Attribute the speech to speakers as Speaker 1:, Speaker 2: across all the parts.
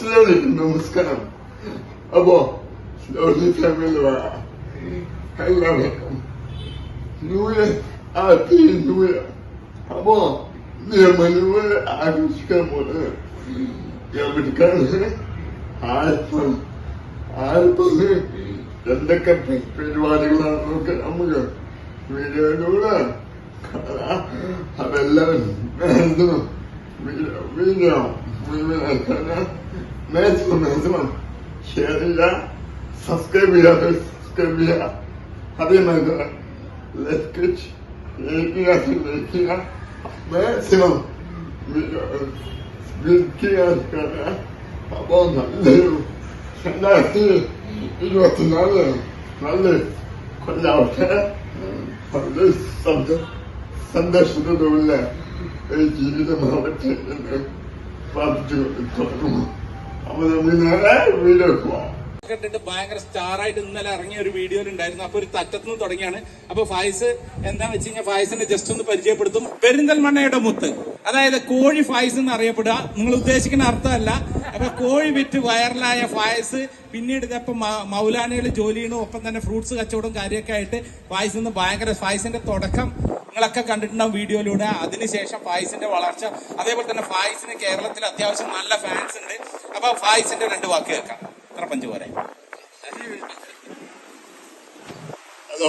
Speaker 1: നമസ്കാരം. അപ്പോ ഫാമിലി എല്ലാവർക്കും new year happy new year. അപ്പോ നിയമങ്ങൾ ആഘോഷിക്കാൻ പോകുന്നത് എവിടേക്കാണ് ആർപ്പം എന്തൊക്കെ പരിപാടികളാണ് നമുക്ക് വീഡിയോയിലൂടെ കാണാം. അതെല്ലാം വീഡിയോ മാക്സിമം ഷെയർ ചെയ്യുക, സബ്സ്ക്രൈബ് ചെയ്യുക. അതേമാതിരി ലൈക്ക് ചെയ്യുക, മാക്സിമം അപ്പോൾ നല്ലൊരു 2024 നല്ല കൊല്ലാവട്ടെ. വളരെ സന്തോഷത്തോടുള്ള ജീവിതമാവട്ടെ എന്ന് പ്രാർത്ഥിച്ചുകൊണ്ട് തുടങ്ങുന്നു. അപ്പൊ നമ്മൾ നേരെ വീഡിയോ പോവാം.
Speaker 2: കണ്ടിട്ട് ഭയങ്കര സ്റ്റാറായിട്ട് ഇന്നലെ ഇറങ്ങിയ ഒരു വീഡിയോയിൽ ഉണ്ടായിരുന്നു. അപ്പൊ ഒരു തറ്റത്തുനിന്ന് തുടങ്ങിയാണ്. അപ്പൊ ഫായിസ് എന്താന്ന് വെച്ച് കഴിഞ്ഞാൽ ഫായിസിനെ ജസ്റ്റ് ഒന്ന് പരിചയപ്പെടുത്തും. പെരിന്തൽമണ്ണയുടെ മുത്ത്, അതായത് കോഴി ഫായിസ് എന്ന് അറിയപ്പെടുക. നിങ്ങൾ ഉദ്ദേശിക്കുന്ന അർത്ഥമല്ല. അപ്പൊ കോഴി വിറ്റ് വൈറലായ ഫായിസ് പിന്നീട് ഇതപ്പം മൗലാനയിൽ ജോലി ചെയ്യണു, ഒപ്പം തന്നെ ഫ്രൂട്ട്സ് കച്ചവടം കാര്യമൊക്കെ ആയിട്ട് ഫായിസിന്ന് ഭയങ്കര ഫായിസിന്റെ തുടക്കം നിങ്ങളൊക്കെ കണ്ടിട്ടുണ്ടാവും വീഡിയോയിലൂടെ. അതിനുശേഷം ഫായിസിന്റെ വളർച്ച, അതേപോലെ തന്നെ ഫായിസിന് കേരളത്തിൽ അത്യാവശ്യം നല്ല ഫാൻസ് ഉണ്ട്. അപ്പൊ ഫായിസിന്റെ 2 വാക്ക് കേൾക്കാം. എത്ര പഞ്ച് പോരെ?
Speaker 1: ഹലോ,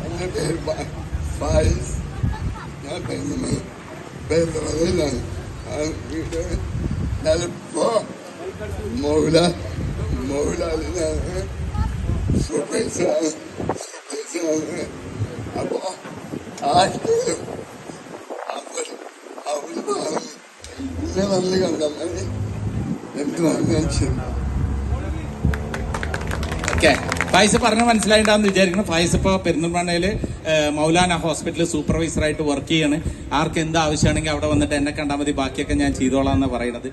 Speaker 1: എന്റെ പേര് ഫായിസ്. ഞാൻ പെരുന്തൽമണ്ണയിലാണ്. ഞാനിപ്പോ മൗലാലിനാണ് സൂപ്പർവൈസറാണ്. അപ്പോ ആർക്കും എന്നെ നല്ല കണ്ടാൽ
Speaker 2: ഓക്കെ, ഫായിസ് പറഞ്ഞ് മനസ്സിലായിട്ടാന്ന് വിചാരിക്കണം. ഫായിസ് ഇപ്പൊ പെരിന്തൽമണ്ണയില് മൗലാന ഹോസ്പിറ്റലിൽ സൂപ്പർവൈസറായിട്ട് വർക്ക് ചെയ്യാണ്. ആർക്ക് എന്ത് ആവശ്യമാണെങ്കിൽ അവിടെ വന്നിട്ട് എന്നെ കണ്ടാൽ മതി, ബാക്കിയൊക്കെ ഞാൻ ചെയ്തോളാം എന്നാണ് പറയുന്നത്.